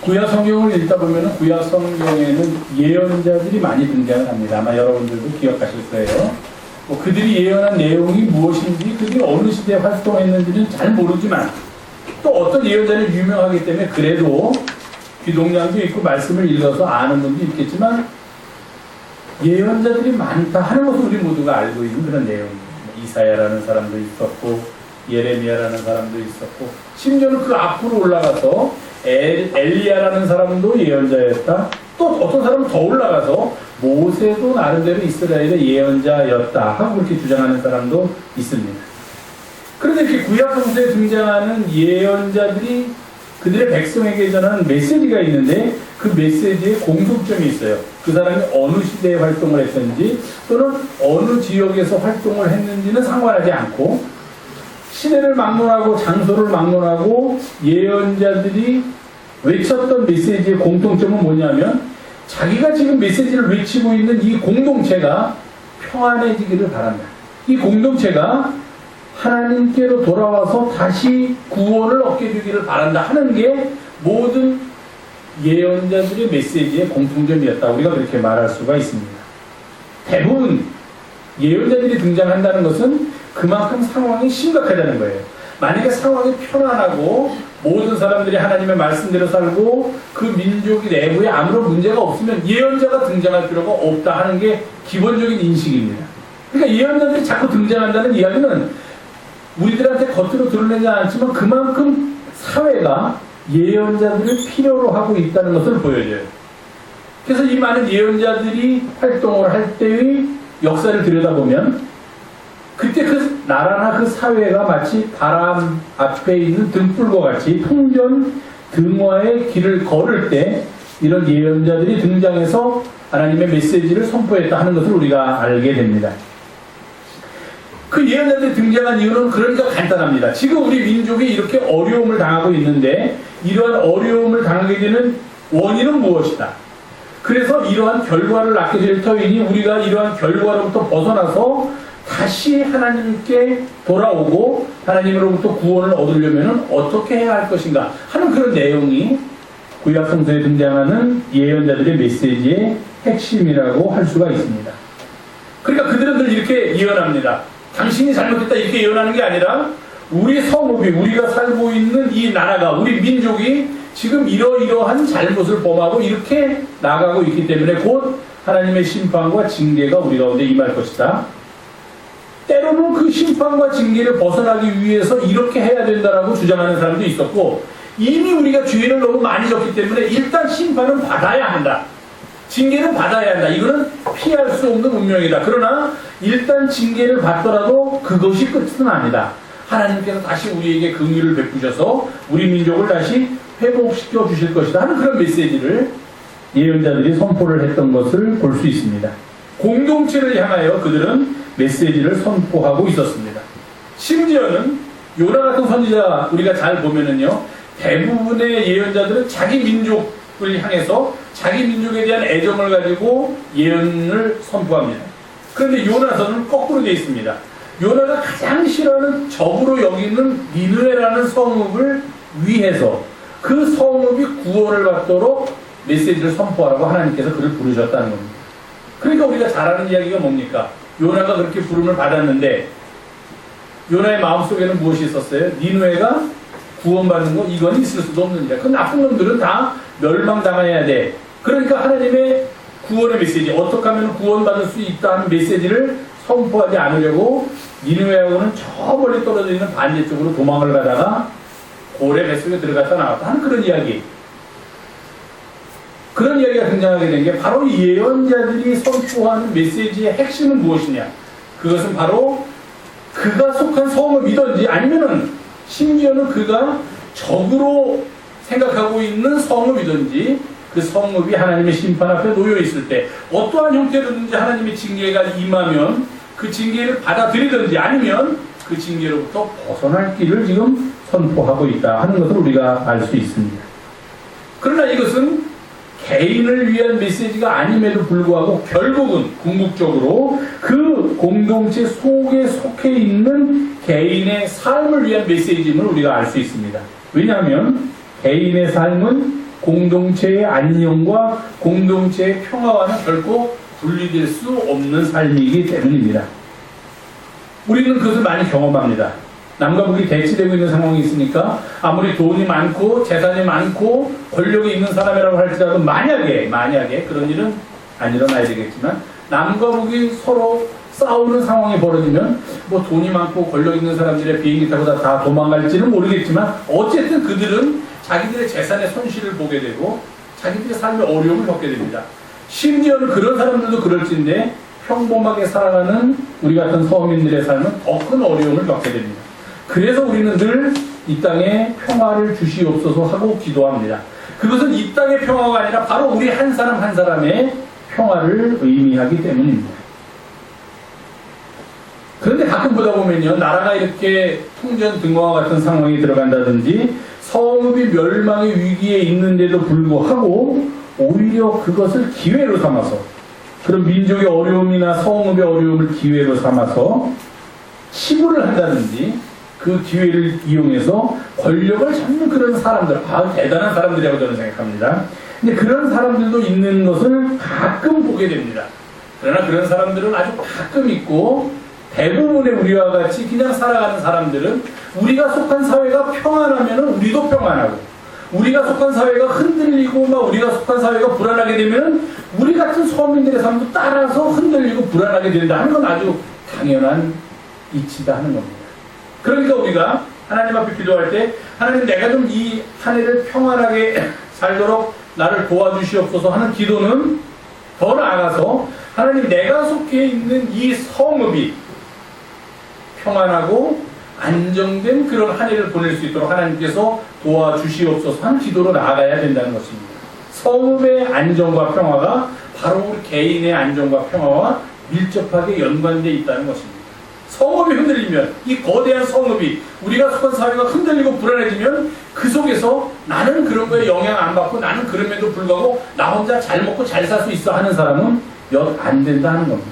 구약 성경을 읽다 보면 구약 성경에는 예언자들이 많이 등장을 합니다. 아마 여러분들도 기억하실 거예요. 그들이 예언한 내용이 무엇인지, 그들이 어느 시대에 활동했는지는 잘 모르지만 또 어떤 예언자는 유명하기 때문에 그래도 귀동량도 있고 말씀을 읽어서 아는 분도 있겠지만 예언자들이 많다 하는 것을 우리 모두가 알고 있는 그런 내용입니다. 이사야라는 사람도 있었고 예레미야라는 사람도 있었고 심지어는 그 앞으로 올라가서 엘리야라는 사람도 예언자였다. 또 어떤 사람은 더 올라가서 모세도 나름대로 이스라엘의 예언자였다 하고 그렇게 주장하는 사람도 있습니다. 그런데 이렇게 구약 성서에 등장하는 예언자들이 그들의 백성에게 전하는 메시지가 있는데 그 메시지에 공통점이 있어요. 그 사람이 어느 시대에 활동을 했는지 또는 어느 지역에서 활동을 했는지는 상관하지 않고 시대를 막론하고 장소를 막론하고 예언자들이 외쳤던 메시지의 공통점은 뭐냐면 자기가 지금 메시지를 외치고 있는 이 공동체가 평안해지기를 바란다. 이 공동체가 하나님께로 돌아와서 다시 구원을 얻게 되기를 바란다 하는 게 모든 예언자들의 메시지의 공통점이었다. 우리가 그렇게 말할 수가 있습니다. 대부분 예언자들이 등장한다는 것은 그만큼 상황이 심각하다는 거예요. 만약에 상황이 편안하고 모든 사람들이 하나님의 말씀대로 살고 그 민족이 내부에 아무런 문제가 없으면 예언자가 등장할 필요가 없다 하는 게 기본적인 인식입니다. 그러니까 예언자들이 자꾸 등장한다는 이야기는 우리들한테 겉으로 드러내지 않지만 그만큼 사회가 예언자들을 필요로 하고 있다는 것을 보여줘요. 그래서 이 많은 예언자들이 활동을 할 때의 역사를 들여다보면 그때 그 나라나 그 사회가 마치 바람 앞에 있는 등불과 같이 풍전 등화의 길을 걸을 때 이런 예언자들이 등장해서 하나님의 메시지를 선포했다 하는 것을 우리가 알게 됩니다. 그 예언자들이 등장한 이유는 그러니까 간단합니다. 지금 우리 민족이 이렇게 어려움을 당하고 있는데 이러한 어려움을 당하게 되는 원인은 무엇이다. 그래서 이러한 결과를 낳게 될 터이니 우리가 이러한 결과로부터 벗어나서 다시 하나님께 돌아오고 하나님으로부터 구원을 얻으려면 어떻게 해야 할 것인가 하는 그런 내용이 구약 성서에 등장하는 예언자들의 메시지의 핵심이라고 할 수가 있습니다. 그러니까 그들은 늘 이렇게 예언합니다. 당신이 잘못했다 이렇게 예언하는 게 아니라 우리 성읍이 우리가 살고 있는 이 나라가 우리 민족이 지금 이러이러한 잘못을 범하고 이렇게 나가고 있기 때문에 곧 하나님의 심판과 징계가 우리 가운데 임할 것이다. 때로는 그 심판과 징계를 벗어나기 위해서 이렇게 해야 된다라고 주장하는 사람도 있었고 이미 우리가 죄를 너무 많이 졌기 때문에 일단 심판은 받아야 한다. 징계는 받아야 한다. 이거는 피할 수 없는 운명이다. 그러나 일단 징계를 받더라도 그것이 끝은 아니다. 하나님께서 다시 우리에게 긍휼을 베푸셔서 우리 민족을 다시 회복시켜 주실 것이다 하는 그런 메시지를 예언자들이 선포를 했던 것을 볼 수 있습니다. 공동체를 향하여 그들은 메시지를 선포하고 있었습니다. 심지어는 요나 같은 선지자 우리가 잘 보면은요 대부분의 예언자들은 자기 민족을 향해서 자기 민족에 대한 애정을 가지고 예언을 선포합니다. 그런데 요나서는 거꾸로 되어 있습니다. 요나가 가장 싫어하는 적으로 여기는 니느웨라는 성읍을 위해서 그 성읍이 구원을 받도록 메시지를 선포하라고 하나님께서 그를 부르셨다는 겁니다. 그러니까 우리가 잘 아는 이야기가 뭡니까? 요나가 그렇게 부름을 받았는데 요나의 마음속에는 무엇이 있었어요? 니느웨가 구원받는 거 이건 있을 수도 없는 일이야. 그 나쁜 놈들은 다 멸망당해야 돼. 그러니까 하나님의 구원의 메시지 어떻게 하면 구원받을 수 있다는 메시지를 선포하지 않으려고 니느웨하고는 저 멀리 떨어져 있는 반대쪽으로 도망을 가다가 고래 뱃속에 들어갔다 나왔다 하는 그런 이야기. 그런 이야기가 등장하게 된 게 바로 예언자들이 선포하는 메시지의 핵심은 무엇이냐? 그것은 바로 그가 속한 성읍이든지 아니면은 심지어는 그가 적으로 생각하고 있는 성읍이든지 그 성읍이 하나님의 심판 앞에 놓여 있을 때 어떠한 형태로든지 하나님의 징계가 임하면 그 징계를 받아들이든지 아니면 그 징계로부터 벗어날 길을 지금 선포하고 있다 하는 것을 우리가 알 수 있습니다. 그러나 이것은 개인을 위한 메시지가 아님에도 불구하고 결국은 궁극적으로 그 공동체 속에 속해 있는 개인의 삶을 위한 메시지임을 우리가 알 수 있습니다. 왜냐하면 개인의 삶은 공동체의 안녕과 공동체의 평화와는 결코 분리될 수 없는 삶이기 때문입니다. 우리는 그것을 많이 경험합니다. 남과 북이 대치되고 있는 상황이 있으니까 아무리 돈이 많고 재산이 많고 권력이 있는 사람이라고 할지라도 만약에 그런 일은 안 일어나야 되겠지만 남과 북이 서로 싸우는 상황이 벌어지면 뭐 돈이 많고 권력 있는 사람들의 비행기 타고 다 도망갈지는 모르겠지만 어쨌든 그들은 자기들의 재산의 손실을 보게 되고 자기들의 삶의 어려움을 겪게 됩니다. 심지어는 그런 사람들도 그럴진데 평범하게 살아가는 우리 같은 서민들의 삶은 더 큰 어려움을 겪게 됩니다. 그래서 우리는 늘 이 땅에 평화를 주시옵소서 하고 기도합니다. 그것은 이 땅의 평화가 아니라 바로 우리 한 사람 한 사람의 평화를 의미하기 때문입니다. 그런데 가끔 보다 보면요, 나라가 이렇게 풍전등화와 같은 상황이 들어간다든지 성읍이 멸망의 위기에 있는데도 불구하고 오히려 그것을 기회로 삼아서 그런 민족의 어려움이나 성읍의 어려움을 기회로 삼아서 치부를 한다든지 그 기회를 이용해서 권력을 잡는 그런 사람들, 대단한 사람들이라고 저는 생각합니다. 근데 그런 사람들도 있는 것을 가끔 보게 됩니다. 그러나 그런 사람들은 아주 가끔 있고 대부분의 우리와 같이 그냥 살아가는 사람들은 우리가 속한 사회가 평안하면 우리도 평안하고 우리가 속한 사회가 흔들리고 우리가 속한 사회가 불안하게 되면 우리 같은 서민들의 삶도 따라서 흔들리고 불안하게 된다는 건 아주 당연한 이치다 하는 겁니다. 그러니까 우리가 하나님 앞에 기도할 때 하나님 내가 좀 이 한 해를 평안하게 살도록 나를 도와주시옵소서 하는 기도는 더 나아가서 하나님 내가 속해 있는 이 성읍이 평안하고 안정된 그런 한 해를 보낼 수 있도록 하나님께서 도와주시옵소서 하는 기도로 나아가야 된다는 것입니다. 성읍의 안정과 평화가 바로 우리 개인의 안정과 평화와 밀접하게 연관되어 있다는 것입니다. 성읍이 흔들리면 이 거대한 성읍이 우리가 속한 사회가 흔들리고 불안해지면 그 속에서 나는 그런 거에 영향 안 받고 나는 그럼에도 불구하고 나 혼자 잘 먹고 잘 살 수 있어 하는 사람은 몇 안 된다 하는 겁니다.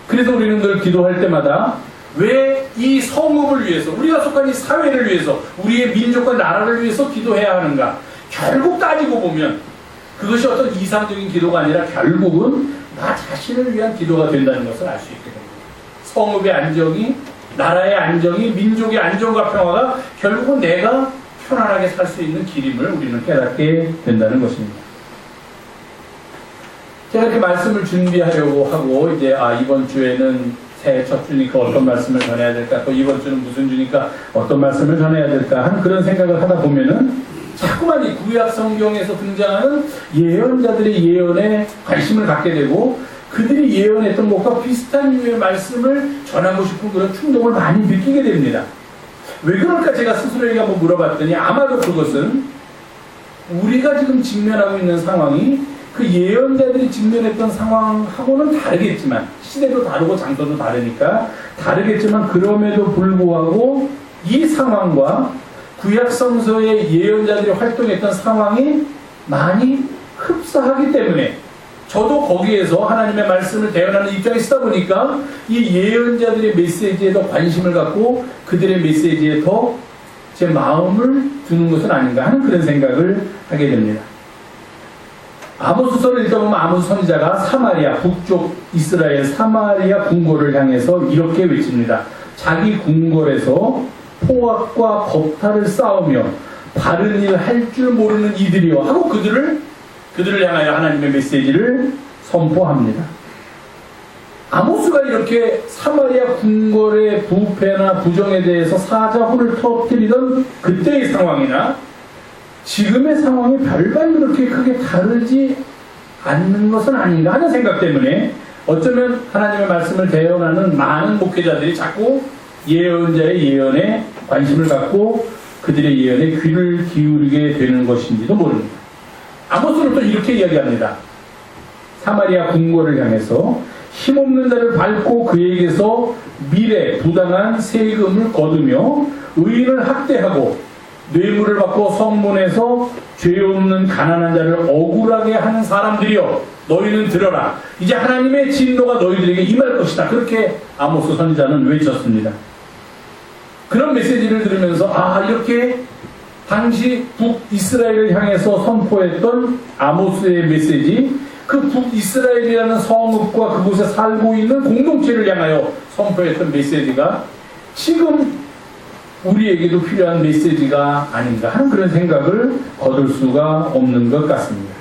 그래서 우리는 늘 기도할 때마다 왜 이 성읍을 위해서 우리가 속한 이 사회를 위해서 우리의 민족과 나라를 위해서 기도해야 하는가? 결국 따지고 보면 그것이 어떤 이상적인 기도가 아니라 결국은 나 자신을 위한 기도가 된다는 것을 알 수 있게 됩니다. 성읍의 안정이, 나라의 안정이, 민족의 안정과 평화가 결국은 내가 편안하게 살 수 있는 길임을 우리는 깨닫게 된다는 것입니다. 제가 이렇게 말씀을 준비하려고 하고 이제 이번 주에는 새해 첫 주니까 어떤 말씀을 전해야 될까, 또 이번 주는 무슨 주니까 어떤 말씀을 전해야 될까 하는 그런 생각을 하다 보면은 자꾸만 이 구약 성경에서 등장하는 예언자들의 예언에 관심을 갖게 되고 그들이 예언했던 것과 비슷한 류의 말씀을 전하고 싶은 그런 충동을 많이 느끼게 됩니다. 왜 그럴까 제가 스스로에게 한번 물어봤더니 아마도 그것은 우리가 지금 직면하고 있는 상황이 그 예언자들이 직면했던 상황하고는 다르겠지만 시대도 다르고 장소도 다르니까 다르겠지만 그럼에도 불구하고 이 상황과 구약성서의 예언자들이 활동했던 상황이 많이 흡사하기 때문에 저도 거기에서 하나님의 말씀을 대언하는 입장에 있다 보니까 이 예언자들의 메시지에 더 관심을 갖고 그들의 메시지에 더 제 마음을 두는 것은 아닌가 하는 그런 생각을 하게 됩니다. 아모스서를 읽다 보면 아모스 선지자가 사마리아, 북쪽 이스라엘 사마리아 궁궐을 향해서 이렇게 외칩니다. 자기 궁궐에서 포악과 겁탈을 쌓으며 바른 일 할 줄 모르는 이들이여 하고 그들을 향하여 하나님의 메시지를 선포합니다. 아모스가 이렇게 사마리아 궁궐의 부패나 부정에 대해서 사자훈을 터뜨리던 그때의 상황이나 지금의 상황이 별반 그렇게 크게 다르지 않는 것은 아닌가 하는 생각 때문에 어쩌면 하나님의 말씀을 대언하는 많은 목회자들이 자꾸 예언자의 예언에 관심을 갖고 그들의 예언에 귀를 기울이게 되는 것인지도 모릅니다. 아모스는 또 이렇게 이야기합니다. 사마리아 궁궐을 향해서 힘없는 자를 밟고 그에게서 미래 부당한 세금을 거두며 의인을 학대하고 뇌물을 받고 성문에서 죄 없는 가난한 자를 억울하게 하는 사람들이여 너희는 들어라. 이제 하나님의 진노가 너희들에게 임할 것이다. 그렇게 아모스 선지자는 외쳤습니다. 그런 메시지를 들으면서 이렇게 당시 북이스라엘을 향해서 선포했던 아모스의 메시지, 그 북이스라엘이라는 성읍과 그곳에 살고 있는 공동체를 향하여 선포했던 메시지가 지금 우리에게도 필요한 메시지가 아닌가 하는 그런 생각을 거둘 수가 없는 것 같습니다.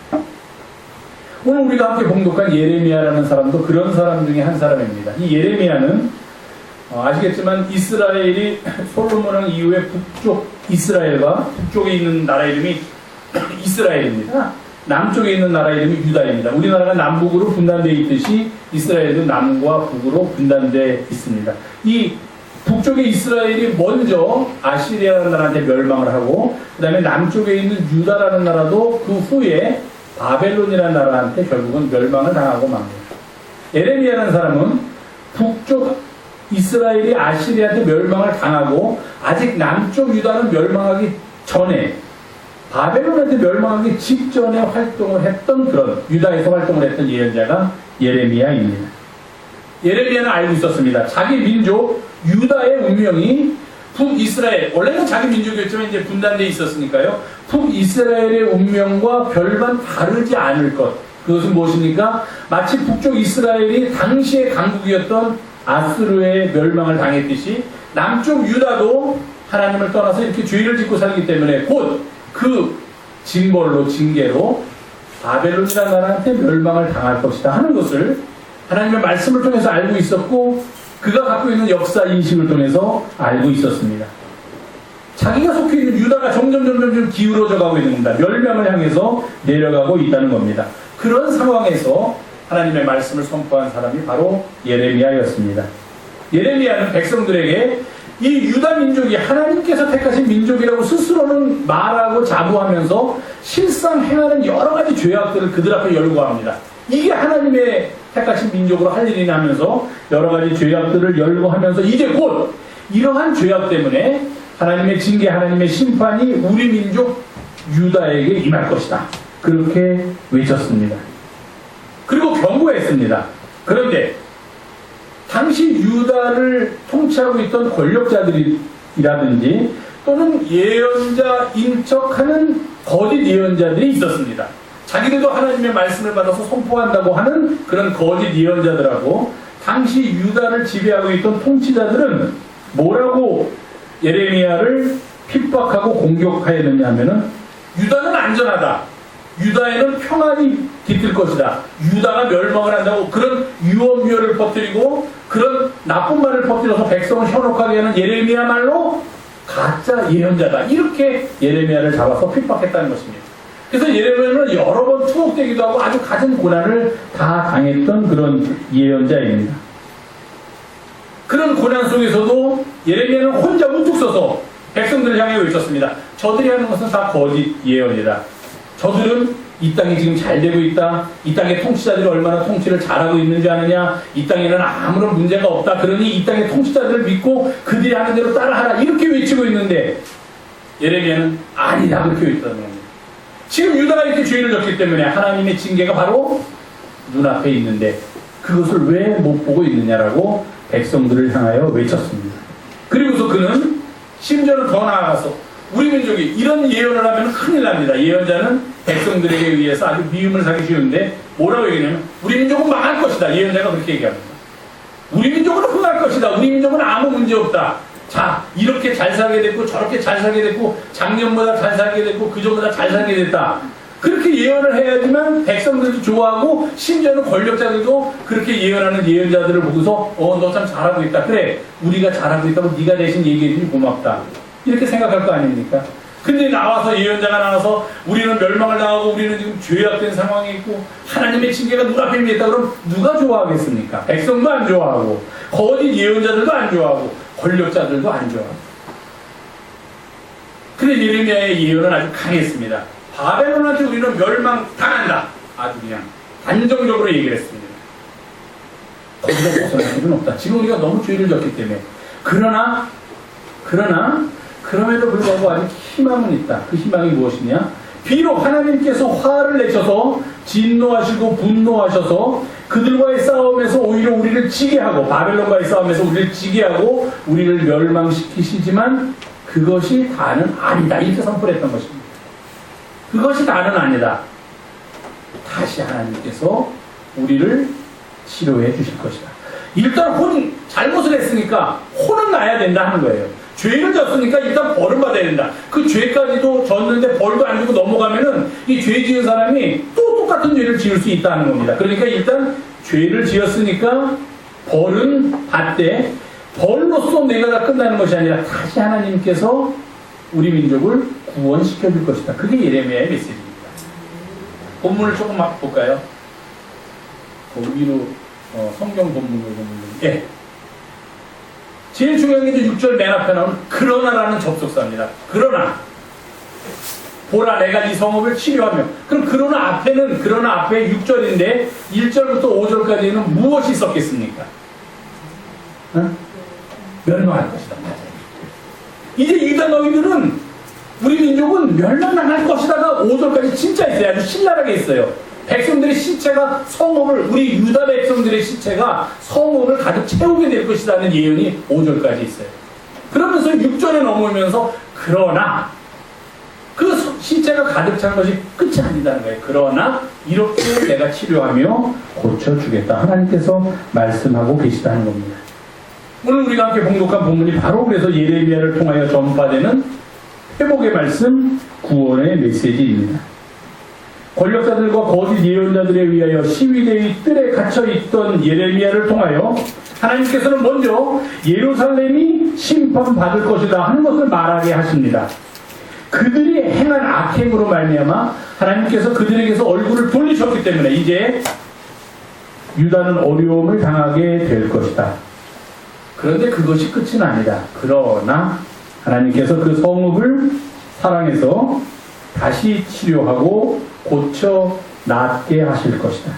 오늘 우리가 함께 봉독한 예레미야라는 사람도 그런 사람 중에 한 사람입니다. 이 예레미야는 아시겠지만 이스라엘이 솔로몬 왕 이후에 북쪽 이스라엘과 북쪽에 있는 나라 이름이 이스라엘입니다. 남쪽에 있는 나라 이름이 유다입니다. 우리나라가 남북으로 분단되어 있듯이 이스라엘도 남과 북으로 분단되어 있습니다. 이 북쪽의 이스라엘이 먼저 아시리아라는 나라한테 멸망을 하고 그 다음에 남쪽에 있는 유다라는 나라도 그 후에 바벨론이라는 나라한테 결국은 멸망을 당하고 맙니다. 예레미야라는 사람은 북쪽 이스라엘이 아시리아한테 멸망을 당하고 아직 남쪽 유다는 멸망하기 전에 바벨론한테 멸망하기 직전에 활동을 했던 그런 유다에서 활동을 했던 예언자가 예레미야입니다. 예레미야는 알고 있었습니다. 자기 민족 유다의 운명이 북이스라엘, 원래는 자기 민족이었지만 이제 분단되어 있었으니까요. 북이스라엘의 운명과 별반 다르지 않을 것. 그것은 무엇입니까? 마치 북쪽 이스라엘이 당시의 강국이었던 아스루의 멸망을 당했듯이 남쪽 유다도 하나님을 떠나서 이렇게 죄를 짓고 살기 때문에 곧 그 징벌로 징계로 바벨론이라는 나라한테 멸망을 당할 것이다 하는 것을 하나님의 말씀을 통해서 알고 있었고 그가 갖고 있는 역사 인식을 통해서 알고 있었습니다. 자기가 속해 있는 유다가 점점 기울어져 가고 있는 겁니다. 멸망을 향해서 내려가고 있다는 겁니다. 그런 상황에서 하나님의 말씀을 선포한 사람이 바로 예레미야였습니다. 예레미야는 백성들에게 이 유다 민족이 하나님께서 택하신 민족이라고 스스로는 말하고 자부하면서 실상 행하는 여러 가지 죄악들을 그들 앞에 열거합니다. 이게 하나님의 택하신 민족으로 할 일이냐 하면서 여러 가지 죄악들을 열거하면서 이제 곧 이러한 죄악 때문에 하나님의 징계, 하나님의 심판이 우리 민족 유다에게 임할 것이다. 그렇게 외쳤습니다. 그리고 경고했습니다. 그런데 당시 유다를 통치하고 있던 권력자들이라든지 또는 예언자인 척하는 거짓 예언자들이 있었습니다. 자기들도 하나님의 말씀을 받아서 선포한다고 하는 그런 거짓 예언자들하고 당시 유다를 지배하고 있던 통치자들은 뭐라고 예레미야를 핍박하고 공격하였느냐 하면은 유다는 안전하다. 유다에는 평안이 깃들 것이다. 유다가 멸망을 한다고 그런 유언비어를 퍼뜨리고 그런 나쁜 말을 퍼뜨려서 백성을 현혹하게 하는 예레미야말로 가짜 예언자다. 이렇게 예레미야를 잡아서 핍박했다는 것입니다. 그래서 예레미야는 여러 번 투옥되기도 하고 아주 갖은 고난을 다 당했던 그런 예언자입니다. 그런 고난 속에서도 예레미야는 혼자 우뚝 서서 백성들을 향해 외쳤습니다. 저들이 하는 것은 다 거짓 예언이다. 저들은 이 땅이 지금 잘 되고 있다. 이 땅의 통치자들이 얼마나 통치를 잘하고 있는 줄 아느냐. 이 땅에는 아무런 문제가 없다. 그러니 이 땅의 통치자들을 믿고 그들이 하는 대로 따라하라. 이렇게 외치고 있는데 예레미야는 아니다. 그렇게 외쳤다는 겁니다. 지금 유다가 이렇게 죄를 졌기 때문에 하나님의 징계가 바로 눈앞에 있는데 그것을 왜 못 보고 있느냐라고 백성들을 향하여 외쳤습니다. 그리고서 그는 심지어는 더 나아가서 우리 민족이 이런 예언을 하면 큰일 납니다. 예언자는 백성들에게 의해서 아주 미움을 사기 쉬운데 뭐라고 얘기하냐면 우리 민족은 망할 것이다. 예언자가 그렇게 얘기합니다. 우리 민족은 흥할 것이다. 우리 민족은 아무 문제 없다. 자, 이렇게 잘 살게 됐고 저렇게 잘 살게 됐고 작년보다 잘 살게 됐고 그전보다 잘 살게 됐다. 그렇게 예언을 해야지만 백성들도 좋아하고 심지어는 권력자들도 그렇게 예언하는 예언자들을 보고서 너 참 잘하고 있다. 그래, 우리가 잘하고 있다고 네가 대신 얘기해주니 고맙다. 이렇게 생각할 거 아닙니까? 근데 나와서 예언자가 나와서 우리는 멸망을 당하고 우리는 지금 죄악된 상황에 있고 하나님의 징계가 눈앞에 있다. 그럼 누가 좋아하겠습니까? 백성도 안 좋아하고 거짓 예언자들도 안 좋아하고 권력자들도 안 좋아하고. 근데 예레미야의 예언은 아주 강했습니다. 바벨론한테 우리는 멸망당한다. 아주 그냥 단정적으로 얘기를 했습니다. 거기서 벗어날 필요는 없다. 지금 우리가 너무 죄를 졌기 때문에. 그러나 그럼에도 불구하고 아직 희망은 있다. 그 희망이 무엇이냐? 비록 하나님께서 화를 내셔서 진노하시고 분노하셔서 그들과의 싸움에서 오히려 우리를 지게 하고 바벨론과의 싸움에서 우리를 지게 하고 우리를 멸망시키시지만 그것이 다는 아니다. 이렇게 선포했던 것입니다. 그것이 다는 아니다. 다시 하나님께서 우리를 치료해 주실 것이다. 일단 잘못을 했으니까 혼은 나야 된다 하는 거예요. 죄를 졌으니까 일단 벌을 받아야 된다. 그 죄까지도 졌는데 벌도 안 주고 넘어가면은 이 죄 지은 사람이 또 똑같은 죄를 지을 수 있다는 겁니다. 그러니까 일단 죄를 지었으니까 벌은 받되 벌로써 내가 다 끝나는 것이 아니라 다시 하나님께서 우리 민족을 구원시켜 줄 것이다. 그게 예레미야의 메시지입니다. 본문을 조금 막 볼까요? 위로 성경 본문을 보면 예. 제일 중요한 게 6절 맨 앞에 나오는 그러나라는 접속사입니다. 그러나 보라 내가 이 성읍을 치료하며 그럼 그러나 앞에 6절인데 1절부터 5절까지는 무엇이 있었겠습니까? 멸망할 것이다. 이제 유다 너희들은 우리 민족은 멸망당할 것이다가 5절까지 진짜 있어요. 아주 신랄하게 있어요. 백성들의 시체가 성읍을 우리 유다 백성들의 시체가 성읍을 가득 채우게 될 것이라는 예언이 5절까지 있어요. 그러면서 6절에 넘어오면서 그러나 그 시체가 가득 찬 것이 끝이 아니다는 거예요. 그러나 이렇게 내가 치료하며 고쳐주겠다. 하나님께서 말씀하고 계시다는 겁니다. 오늘 우리가 함께 봉독한 본문이 바로 그래서 예레미야를 통하여 전파되는 회복의 말씀, 구원의 메시지입니다. 권력자들과 거짓 예언자들에 의하여 시위대의 뜰에 갇혀있던 예레미야를 통하여 하나님께서는 먼저 예루살렘이 심판받을 것이다 하는 것을 말하게 하십니다. 그들이 행한 악행으로 말미암아 하나님께서 그들에게서 얼굴을 돌리셨기 때문에 이제 유다는 어려움을 당하게 될 것이다. 그런데 그것이 끝은 아니다. 그러나 하나님께서 그 성읍을 사랑해서 다시 치료하고 고쳐 낫게 하실 것이다.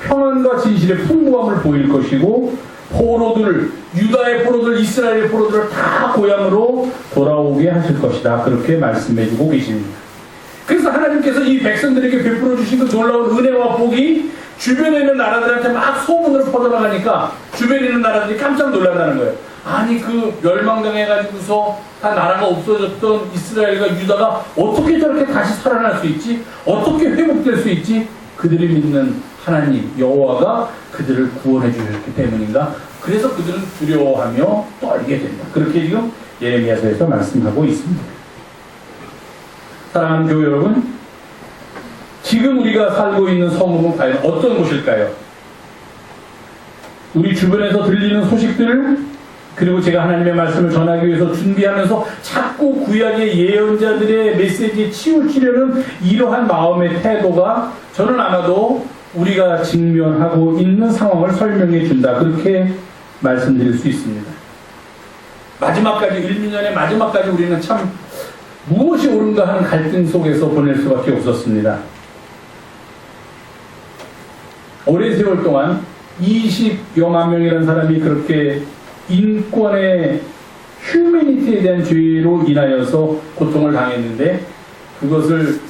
평안과 진실의 풍부함을 보일 것이고 유다의 포로들, 이스라엘의 포로들을 다 고향으로 돌아오게 하실 것이다. 그렇게 말씀해주고 계십니다. 그래서 하나님께서 이 백성들에게 베풀어 주신 그 놀라운 은혜와 복이 주변에 있는 나라들한테 막 소문으로 퍼져나가니까 주변에 있는 나라들이 깜짝 놀란다는 거예요. 아니 그 멸망당해가지고서 다 나라가 없어졌던 이스라엘과 유다가 어떻게 저렇게 다시 살아날 수 있지? 어떻게 회복될 수 있지? 그들이 믿는 하나님 여호와가 그들을 구원해 주셨기 때문인가? 그래서 그들은 두려워하며 떨게 된다. 그렇게 지금 예레미야서에서 말씀하고 있습니다. 사랑하는 교회 여러분, 지금 우리가 살고 있는 성읍은 과연 어떤 곳일까요? 우리 주변에서 들리는 소식들을 그리고 제가 하나님의 말씀을 전하기 위해서 준비하면서 자꾸 구약의 예언자들의 메시지에 치우치려는 이러한 마음의 태도가 저는 아마도 우리가 직면하고 있는 상황을 설명해 준다. 그렇게 말씀드릴 수 있습니다. 마지막까지 1년의 마지막까지 우리는 참 무엇이 옳은가 하는 갈등 속에서 보낼 수밖에 없었습니다. 오랜 세월 동안 20여만 명이라는 사람이 그렇게 인권의 휴머니티에 대한 죄로 인하여서 고통을 당했는데 그것을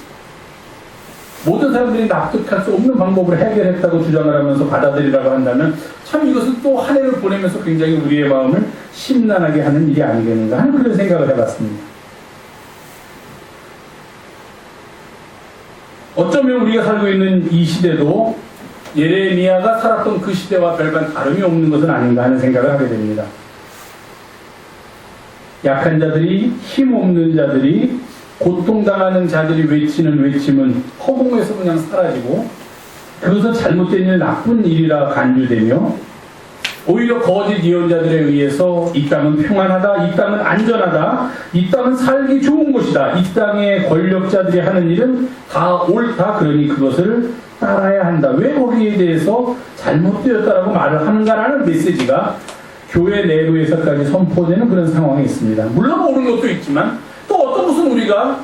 모든 사람들이 납득할 수 없는 방법으로 해결했다고 주장을 하면서 받아들이라고 한다면 참 이것은 또 한 해를 보내면서 굉장히 우리의 마음을 심란하게 하는 일이 아니겠는가 하는 그런 생각을 해봤습니다. 어쩌면 우리가 살고 있는 이 시대도 예레미야가 살았던 그 시대와 별반 다름이 없는 것은 아닌가 하는 생각을 하게 됩니다. 약한 자들이, 힘없는 자들이, 고통당하는 자들이 외치는 외침은 허공에서 그냥 사라지고 그것은 잘못된 일, 나쁜 일이라 간주되며 오히려 거짓 예언자들에 의해서 이 땅은 평안하다, 이 땅은 안전하다, 이 땅은 살기 좋은 곳이다, 이 땅의 권력자들이 하는 일은 다 옳다, 그러니 그것을 따라야 한다. 왜 거기에 대해서 잘못되었다라고 말을 하는가라는 메시지가 교회 내부에서까지 선포되는 그런 상황이 있습니다. 물론 옳은 것도 있지만 또 어떤 것은 우리가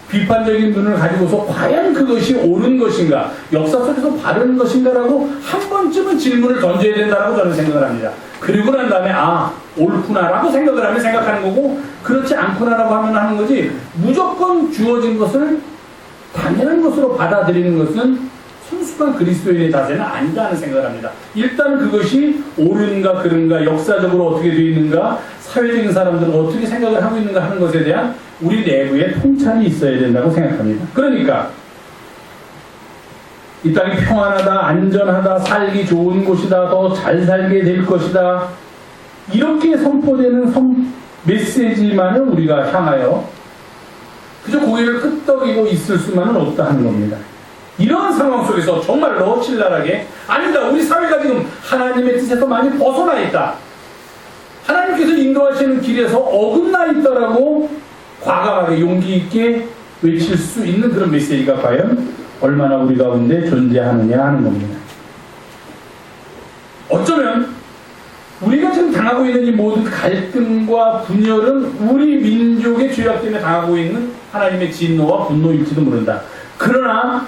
비판적인 눈을 가지고서 과연 그것이 옳은 것인가, 역사 속에서 바른 것인가라고 한 번쯤은 질문을 던져야 된다고 저는 생각을 합니다. 그리고 난 다음에 옳구나라고 생각을 하면 생각하는 거고 그렇지 않구나라고 하면 하는 거지 무조건 주어진 것을 당연한 것으로 받아들이는 것은 성숙한 그리스도인의 자세는 아니다 하는 생각을 합니다. 일단 그것이 옳은가 그른가, 역사적으로 어떻게 되어 있는가, 사회적인 사람들은 어떻게 생각을 하고 있는가 하는 것에 대한 우리 내부의 통찰이 있어야 된다고 생각합니다. 그러니까 이 땅이 평안하다, 안전하다, 살기 좋은 곳이다, 더 잘 살게 될 것이다, 이렇게 선포되는 메시지만을 우리가 향하여 그저 고개를 끄덕이고 있을 수만은 없다 하는 겁니다. 이런 상황 속에서 정말로 신랄하게 아니다, 우리 사회가 지금 하나님의 뜻에서 많이 벗어나 있다, 하나님께서 인도하시는 길에서 어긋나 있다라고 과감하게 용기 있게 외칠 수 있는 그런 메시지가 과연 얼마나 우리 가운데 존재하느냐 하는 겁니다. 어쩌면 우리가 지금 당하고 있는 이 모든 갈등과 분열은 우리 민족의 죄악 때문에 당하고 있는 하나님의 진노와 분노일지도 모른다. 그러나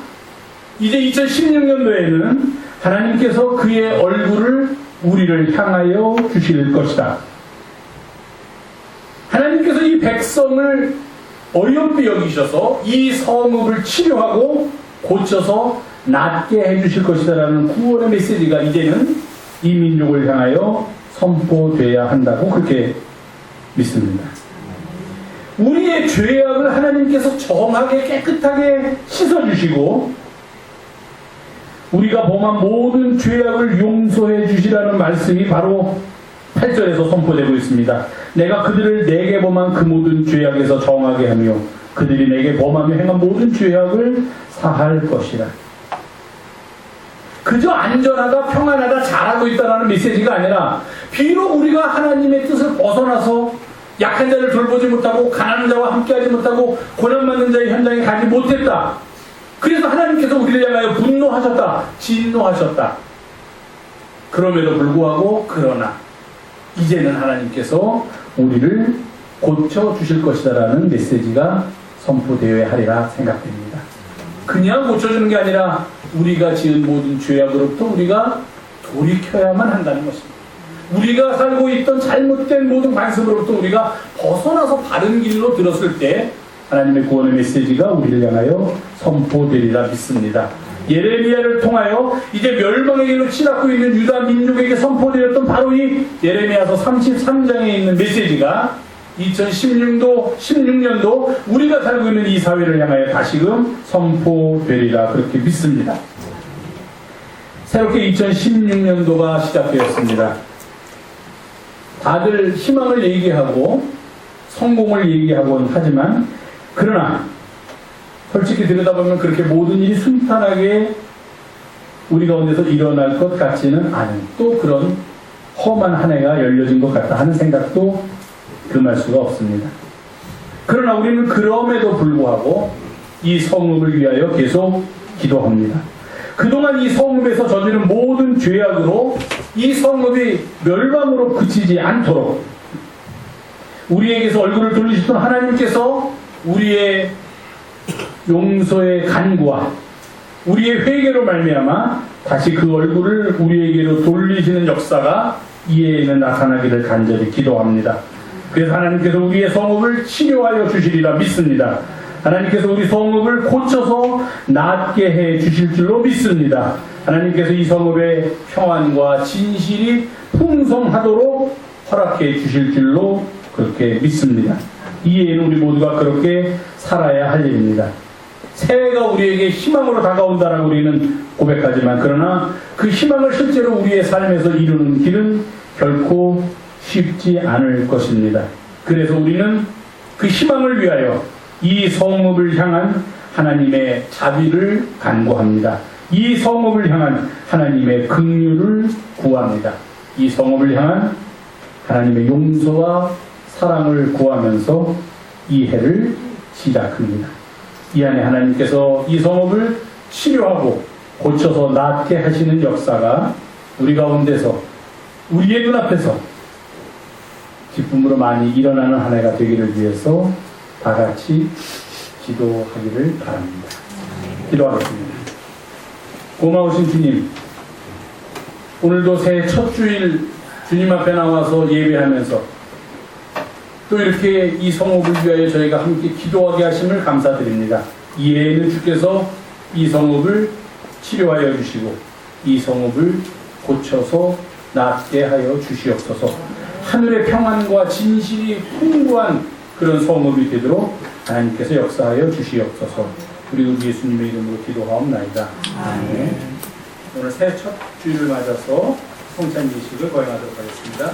이제 2016년도에는 하나님께서 그의 얼굴을 우리를 향하여 주실 것이다. 하나님께서 이 백성을 어이없게 여기셔서 이 성읍을 치료하고 고쳐서 낫게 해주실 것이다라는 구원의 메시지가 이제는 이 민족을 향하여 선포돼야 한다고 그렇게 믿습니다. 우리의 죄악을 하나님께서 정하게 깨끗하게 씻어주시고 우리가 범한 모든 죄악을 용서해 주시라는 말씀이 바로 8절에서 선포되고 있습니다. 내가 그들을 내게 범한 그 모든 죄악에서 정하게 하며 그들이 내게 범하며 행한 모든 죄악을 사할 것이라. 그저 안전하다, 평안하다, 잘하고 있다라는 메시지가 아니라 비록 우리가 하나님의 뜻을 벗어나서 약한 자를 돌보지 못하고 가난한 자와 함께하지 못하고 고난받는 자의 현장에 가지 못했다. 그래서 하나님께서 우리를 향하여 분노하셨다, 진노하셨다. 그럼에도 불구하고 그러나 이제는 하나님께서 우리를 고쳐주실 것이다라는 메시지가 선포되어야 하리라 생각됩니다. 그냥 고쳐주는 게 아니라 우리가 지은 모든 죄악으로부터 우리가 돌이켜야만 한다는 것입니다. 우리가 살고 있던 잘못된 모든 관습으로부터 우리가 벗어나서 바른 길로 들었을 때 하나님의 구원의 메시지가 우리를 향하여 선포되리라 믿습니다. 예레미야를 통하여 이제 멸망의 길로 치닫고 있는 유다 민족에게 선포되었던 바로 이 예레미야서 33장에 있는 메시지가 2016년도 우리가 살고 있는 이 사회를 향하여 다시금 선포되리라 그렇게 믿습니다. 새롭게 2016년도가 시작되었습니다. 다들 희망을 얘기하고 성공을 얘기하곤 하지만 그러나 솔직히 들여다보면 그렇게 모든 일이 순탄하게 우리 가운데서 일어날 것 같지는 않은 또 그런 험한 한 해가 열려진 것 같다 하는 생각도 금할 수가 없습니다. 그러나 우리는 그럼에도 불구하고 이 성읍을 위하여 계속 기도합니다. 그동안 이 성읍에서 저지른 모든 죄악으로 이 성읍이 멸망으로 그치지 않도록 우리에게서 얼굴을 돌리셨던 하나님께서 우리의 용서의 간구와 우리의 회개로 말미암아 다시 그 얼굴을 우리에게로 돌리시는 역사가 이해에는 나타나기를 간절히 기도합니다. 그래서 하나님께서 우리의 성읍을 치료하여 주시리라 믿습니다. 하나님께서 우리 성읍을 고쳐서 낫게 해 주실 줄로 믿습니다. 하나님께서 이 성읍의 평안과 진실이 풍성하도록 허락해 주실 줄로 그렇게 믿습니다. 이해에는 우리 모두가 그렇게 살아야 할 일입니다. 새해가 우리에게 희망으로 다가온다라고 우리는 고백하지만 그러나 그 희망을 실제로 우리의 삶에서 이루는 길은 결코 쉽지 않을 것입니다. 그래서 우리는 그 희망을 위하여 이 성읍을 향한 하나님의 자비를 간구합니다. 이 성읍을 향한 하나님의 긍휼을 구합니다. 이 성읍을 향한 하나님의 용서와 사랑을 구하면서 이 해를 시작합니다. 이 안에 하나님께서 이 성읍을 치료하고 고쳐서 낫게 하시는 역사가 우리 가운데서 우리의 눈앞에서 기쁨으로 많이 일어나는 한 해가 되기를 위해서 다 같이 기도하기를 바랍니다. 기도하겠습니다. 고마우신 주님, 오늘도 새해 첫 주일 주님 앞에 나와서 예배하면서 또 이렇게 이 성읍을 위하여 저희가 함께 기도하게 하심을 감사드립니다. 이해에는 주께서 이 성읍을 치료하여 주시고 이 성읍을 고쳐서 낫게 하여 주시옵소서. 하늘의 평안과 진실이 풍부한 그런 성읍이 되도록 하나님께서 역사하여 주시옵소서. 우리 예수님의 이름으로 기도하옵나이다. 아멘. 오늘 새 첫 주일을 맞아서 성찬 예식을 거행하도록 하겠습니다.